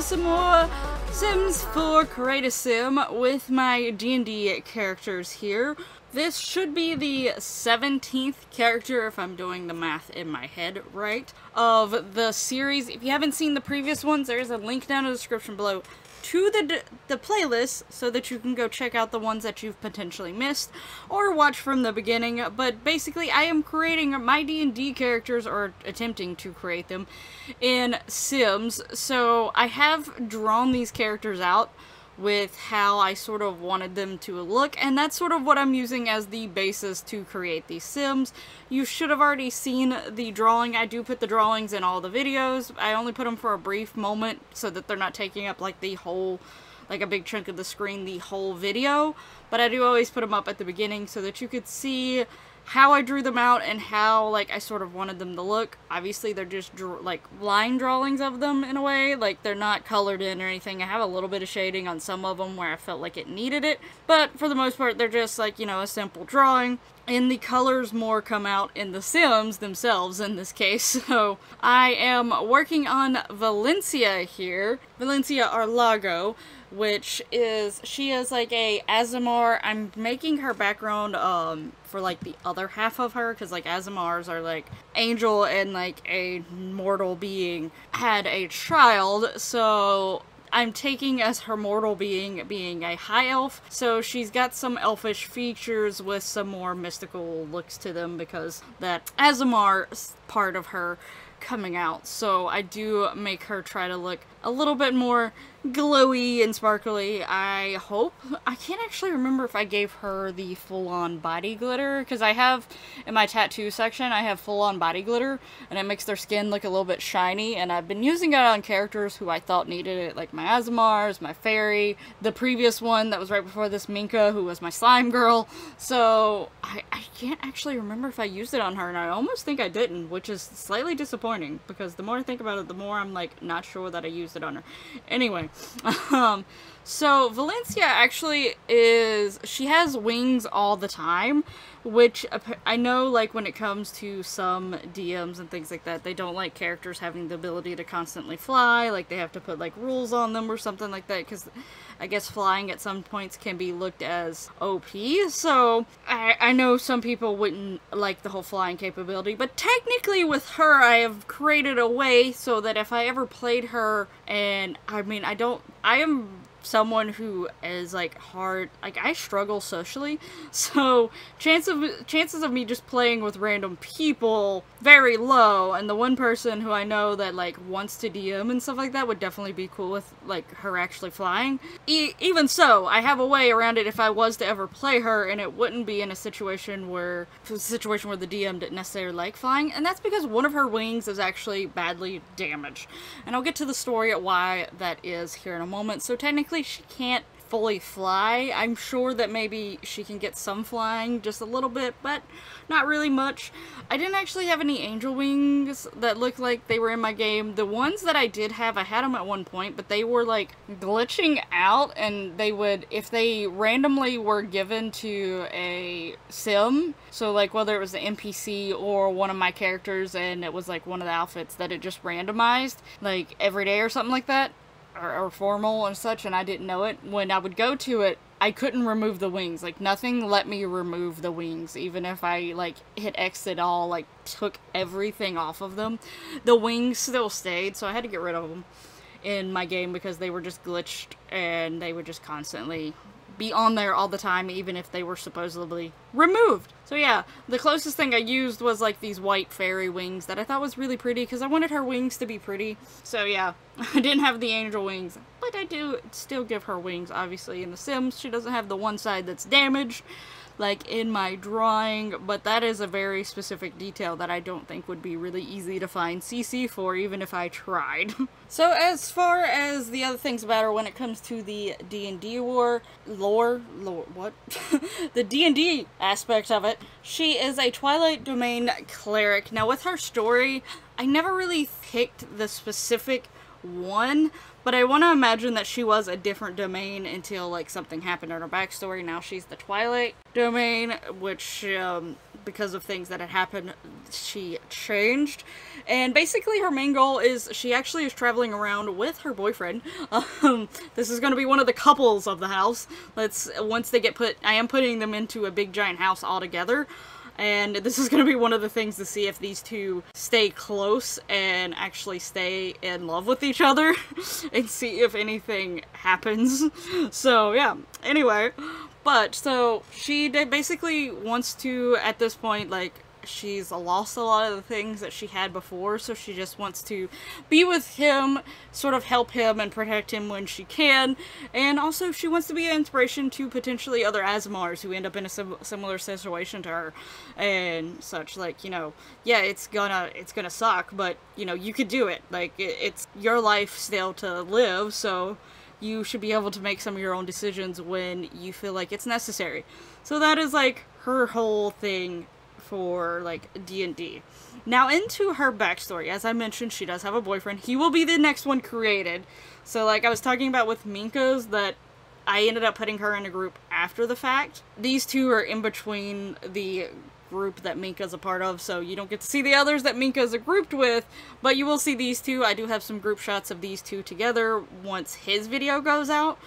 some more Sims 4 Create a Sim with my D&D characters here. This should be the 17th character, if I'm doing the math in my head right, of the series. If you haven't seen the previous ones, there's a link down in the description below to the playlist so that you can go check out the ones that you've potentially missed or watch from the beginning. But basically, I am creating my D&D characters, or attempting to create them, in Sims. So I have drawn these characters out with how I sort of wanted them to look, and that's sort of what I'm using as the basis to create these Sims. You should have already seen the drawing. I do put the drawings in all the videos. I only put them for a brief moment so that they're not taking up like the whole, like a big chunk of the screen, the whole video, but I do always put them up at the beginning so that you could see how I drew them out and how, like, I sort of wanted them to look. Obviously, they're just, like, line drawings of them, in a way. Like, they're not colored in or anything. I have a little bit of shading on some of them where I felt like it needed it. But, for the most part, they're just, like, you know, a simple drawing. And the colors more come out in the Sims themselves, in this case. So, I am working on Valencia here. Valencia Arlargo, which is, she is like a Azamar. I'm making her background for like the other half of her, because like Azamars are like angel and like a mortal being had a child, so I'm taking as her mortal being a high elf, so she's got some elfish features with some more mystical looks to them because that Azamar part of her coming out. So I do make her try to look a little bit more glowy and sparkly, I hope. I can't actually remember if I gave her the full-on body glitter, because I have, in my tattoo section, I have full-on body glitter, and it makes their skin look a little bit shiny, and I've been using it on characters who I thought needed it, like my Azamars, my Fairy, the previous one that was right before this, Minka, who was my slime girl. So I can't actually remember if I used it on her, and I almost think I didn't, which is slightly disappointing, because the more I think about it, the more I'm like not sure that I used it on her. Anyway, so Valencia actually is, she has wings all the time, which I know, like, when it comes to some DMs and things like that, they don't like characters having the ability to constantly fly, like they have to put like rules on them or something like that, because I guess flying at some points can be looked as OP, so I know some people wouldn't like the whole flying capability, but technically with her I have created a way so that if I ever played her, and I mean I am someone who is like hard, like I struggle socially, so chances of me just playing with random people very low, and the one person who I know that like wants to DM and stuff like that would definitely be cool with like her actually flying. Even so, I have a way around it if I was to ever play her, and it wouldn't be in a situation where the DM didn't necessarily like flying, and that's because one of her wings is actually badly damaged, and I'll get to the story at why that is here in a moment. So technically she can't fully fly. I'm sure that maybe she can get some flying, just a little bit, but not really much. I didn't actually have any angel wings that looked like they were in my game. The ones that I did have, I had them at one point, but they were like glitching out, and they would, if they randomly were given to a sim, so like whether it was an NPC or one of my characters and it was like one of the outfits that it just randomized, like every day or something like that, or formal and such, and I didn't know it. When I would go to it, I couldn't remove the wings. Like, nothing let me remove the wings. Even if I, like, hit X it all, like, took everything off of them, the wings still stayed, so I had to get rid of them in my game because they were just glitched, and they would just constantly be on there all the time, even if they were supposedly removed. So yeah, the closest thing I used was like these white fairy wings that I thought was really pretty because I wanted her wings to be pretty. So yeah, I didn't have the angel wings, but I do still give her wings, obviously. In The Sims, she doesn't have the one side that's damaged, like in my drawing, but that is a very specific detail that I don't think would be really easy to find CC for, even if I tried. So as far as the other things about her when it comes to the D&D lore, what? The D&D aspect of it, she is a Twilight Domain cleric. Now with her story, I never really picked the specific one, but I want to imagine that she was a different domain until like something happened in her backstory. Now she's the Twilight Domain, which because of things that had happened, she changed. And basically her main goal is she actually is traveling around with her boyfriend. This is going to be one of the couples of the house. Once they get I am putting them into a big giant house all together. And this is going to be one of the things to see if these two stay close and actually stay in love with each other and see if anything happens. So, yeah. Anyway, so she basically wants to, at this point, like, she's lost a lot of the things that she had before, so she just wants to be with him, sort of help him and protect him when she can, and also she wants to be an inspiration to potentially other Asmars who end up in a similar situation to her, and such. Like, you know, yeah, it's gonna suck, but, you know, you could do it. Like, it's your life still to live, so you should be able to make some of your own decisions when you feel like it's necessary. So that is, like, her whole thing for, like, D&D. Now, into her backstory, as I mentioned, she does have a boyfriend. He will be the next one created. So, like I was talking about with Minka's, that I ended up putting her in a group after the fact. These two are in between the group that Minka's a part of, so you don't get to see the others that Minka's grouped with, but you will see these two. I do have some group shots of these two together once his video goes out,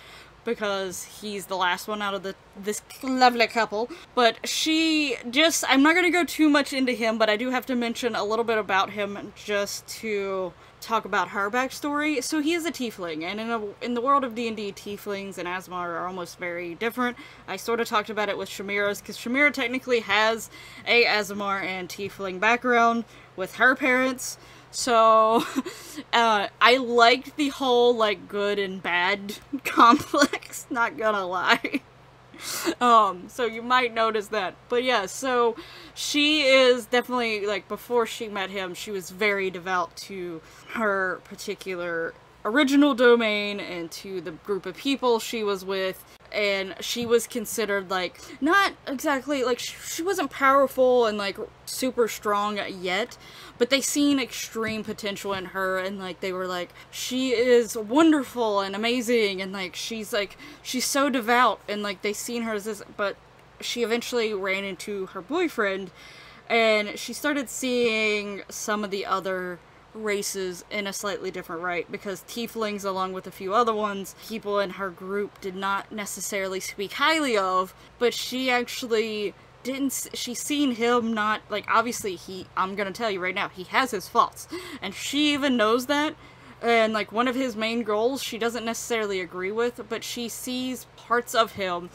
because he's the last one out of this lovely couple. But I'm not going to go too much into him, but I do have to mention a little bit about him just to talk about her backstory. So he is a tiefling, and in the world of D&D, tieflings and Asmar are almost very different. I sort of talked about it with Shamira's, because Shamira technically has a Asmar and tiefling background with her parents. So, I liked the whole, like, good and bad complex, not gonna lie. So you might notice that. But yeah, so she is definitely, like, before she met him, she was very devout to her particular original domain and to the group of people she was with. And she was considered, like, not exactly, like, she wasn't powerful and, like, super strong yet, but they seen extreme potential in her, and, like, they were like, she is wonderful and amazing, and, like, she's so devout, and, like, they seen her as this, but she eventually ran into her boyfriend, and she started seeing some of the other races in a slightly different light, because tieflings, along with a few other ones, people in her group did not necessarily speak highly of, but she actually she's seen him not, like, obviously I'm gonna tell you right now, he has his faults, and she even knows that, and, like, one of his main goals she doesn't necessarily agree with, but she sees parts of him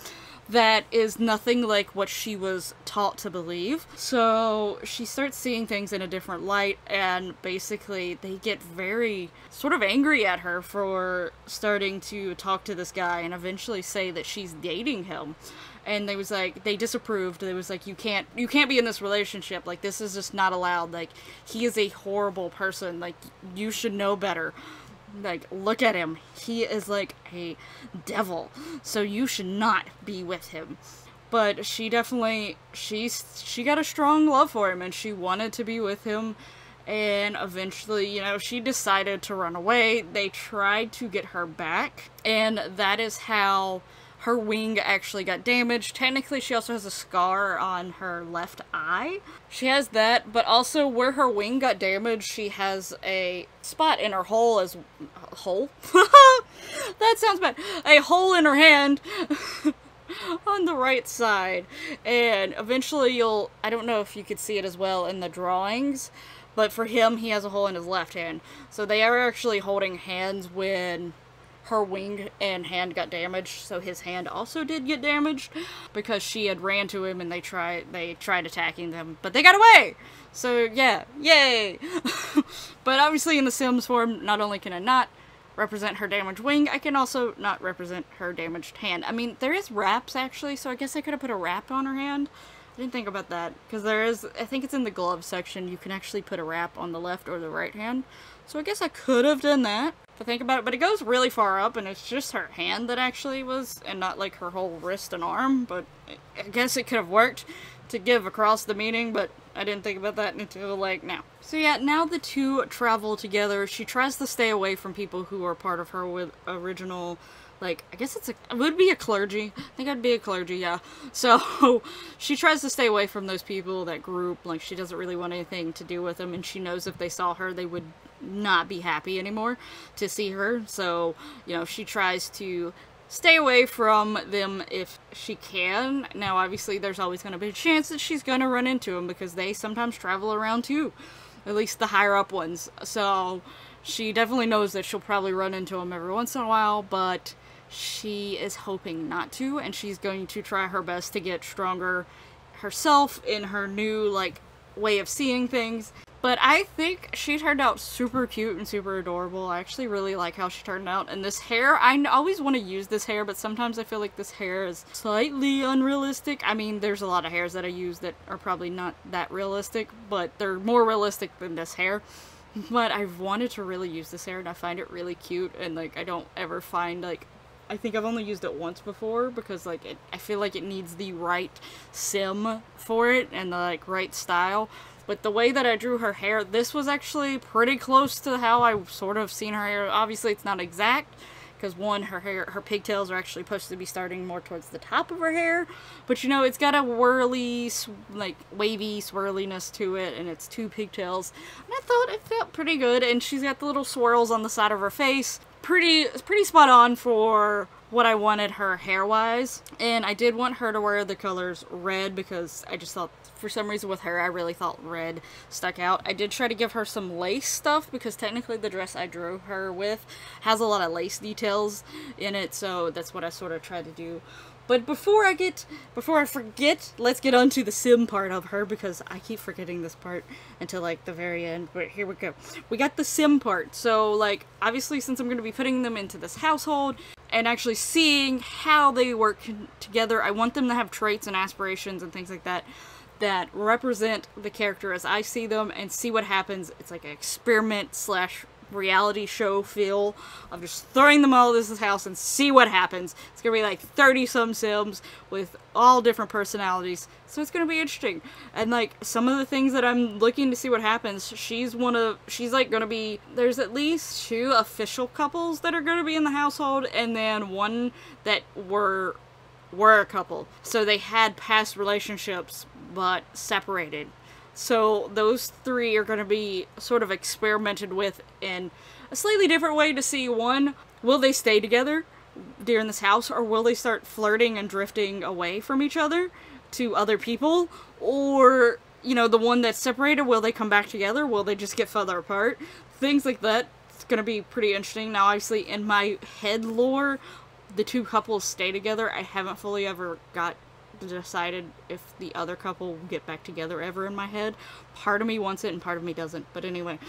that is nothing like what she was taught to believe. So she starts seeing things in a different light, and basically they get very sort of angry at her for starting to talk to this guy and eventually say that she's dating him. And they disapproved. They was like, you can't be in this relationship. Like, this is just not allowed. Like, he is a horrible person. Like, you should know better. Like, look at him. He is like a devil. So you should not be with him. But she definitely, she got a strong love for him, and she wanted to be with him. And eventually, you know, she decided to run away. They tried to get her back, and that is how her wing actually got damaged. Technically, she also has a scar on her left eye. She has that, but also where her wing got damaged, she has a spot in her hole? That sounds bad. A hole in her hand on the right side. And eventually I don't know if you could see it as well in the drawings, but for him, he has a hole in his left hand. So they are actually holding hands when her wing and hand got damaged, so his hand also did get damaged, because she had ran to him and they tried attacking them, but they got away! So yeah, yay! But obviously in the Sims form, not only can I not represent her damaged wing, I can also not represent her damaged hand. I mean, there is wraps actually, so I guess I could have put a wrap on her hand. I didn't think about that, because I think it's in the glove section, you can actually put a wrap on the left or the right hand. So I guess I could have done that, to think about it, but it goes really far up, and it's just her hand that actually was, and not like her whole wrist and arm, but I guess it could have worked to give across the meaning, but I didn't think about that until, like, now. So yeah, now the two travel together. She tries to stay away from people who are part of her with original, like, I guess it would be a clergy. I think I'd be a clergy, yeah. So she tries to stay away from those people, that group. Like, she doesn't really want anything to do with them, and she knows if they saw her, they would not be happy anymore to see her. So, you know, she tries to stay away from them if she can. Now, obviously, there's always going to be a chance that she's going to run into them because they sometimes travel around too. At least the higher up ones. So she definitely knows that she'll probably run into them every once in a while, but she is hoping not to, and she's going to try her best to get stronger herself in her new, like, way of seeing things. But I think she turned out super cute and super adorable. I actually really like how she turned out. And this hair, I always want to use this hair, but sometimes I feel like this hair is slightly unrealistic. I mean, there's a lot of hairs that I use that are probably not that realistic, but they're more realistic than this hair. But I've wanted to really use this hair, and I find it really cute, and, like, I don't ever find, like, I think I've only used it once before, because, like, I feel like it needs the right sim for it, and the, like, right style. But the way that I drew her hair, this was actually pretty close to how I sort of seen her hair. Obviously, it's not exact, because one, her pigtails are actually supposed to be starting more towards the top of her hair. But, you know, it's got a whirly, like, wavy swirliness to it, and it's two pigtails. And I thought it felt pretty good, and she's got the little swirls on the side of her face. Pretty spot on for what I wanted her hair-wise. And I did want her to wear the colors red, because I just thought, for some reason with her, I really thought red stuck out. I did try to give her some lace stuff, because technically the dress I drew her with has a lot of lace details in it, so that's what I sort of tried to do. But before I forget, let's get on to the sim part of her, because I keep forgetting this part until, like, the very end. But here we go. We got the sim part. So, like, obviously, since I'm going to be putting them into this household and actually seeing how they work together, I want them to have traits and aspirations and things like that that represent the character as I see them, and see what happens. It's like an experiment / reality show feel of just throwing them all into this house and see what happens. It's gonna be like 30-some sims with all different personalities, so it's gonna be interesting. And, like, some of the things that I'm looking to see what happens, she's like gonna be, there's at least 2 official couples that are gonna be in the household, and then one that were a couple. So they had past relationships but separated. So those 3 are going to be sort of experimented with in a slightly different way to see, one, will they stay together during this house, or will they start flirting and drifting away from each other to other people? Or, you know, the one that's separated, will they come back together? Will they just get further apart? Things like that. It's going to be pretty interesting. Now, obviously, in my head lore, the 2 couples stay together. I haven't fully ever got decided if the other couple will get back together ever in my head. Part of me wants it and part of me doesn't. But anyway,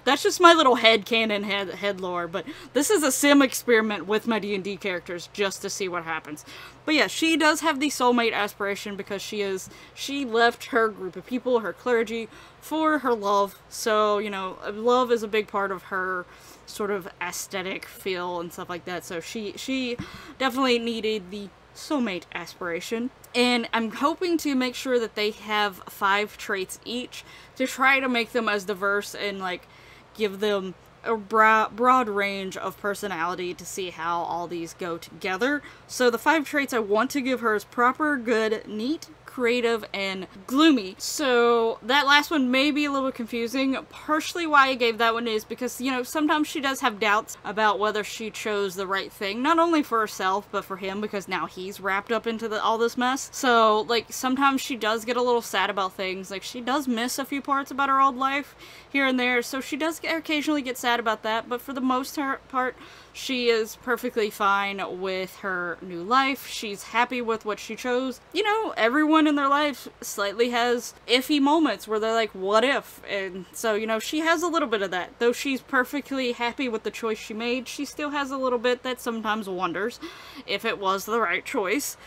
that's just my little headcanon head lore. But this is a sim experiment with my D&D characters just to see what happens. But yeah, she does have the soulmate aspiration, because she left her group of people, her clergy, for her love. So, you know, love is a big part of her sort of aesthetic feel and stuff like that. So she definitely needed the soulmate aspiration, and I'm hoping to make sure that they have 5 traits each to try to make them as diverse and, like, give them a broad range of personality to see how all these go together. So the 5 traits I want to give her is proper, good, neat, creative, and gloomy. So that last one may be a little confusing. Partially why I gave that one is because, you know, sometimes she does have doubts about whether she chose the right thing, not only for herself, but for him, because now he's wrapped up into all this mess. So, like, sometimes she does get a little sad about things. Like, she does miss a few parts about her old life here and there, so she does occasionally get sad about that, but for the most part, she is perfectly fine with her new life. She's happy with what she chose. You know, everyone in their life slightly has iffy moments where they're like, what if? And so, you know, she has a little bit of that. Though she's perfectly happy with the choice she made, she still has a little bit that sometimes wonders if it was the right choice.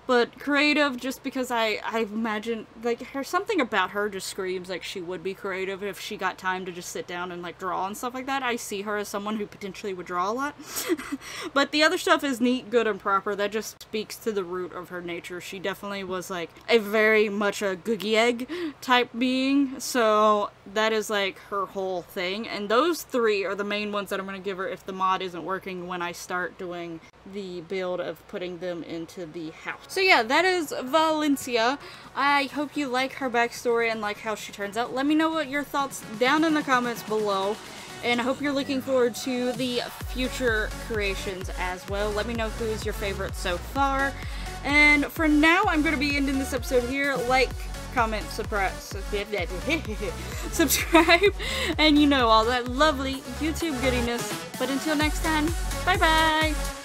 but creative just because I imagine, like, something about her just screams like she would be creative if she got time to just sit down and, like, draw and stuff like that. I see her as someone who potentially would draw a lot. But the other stuff is neat, good, and proper. That just speaks to the root of her nature. She definitely was, like, a very much a googie egg type being, so that is, like, her whole thing. And those three are the main ones that I'm going to give her if the mod isn't working when I start doing the build of putting them into the house. So yeah, that is Valencia. I hope you like her backstory and like how she turns out. Let me know what your thoughts down in the comments below. And I hope you're looking forward to the future creations as well. Let me know who's your favorite so far. And for now, I'm going to be ending this episode here. Like, comment, subscribe, and you know, all that lovely YouTube goodiness. But until next time, bye-bye!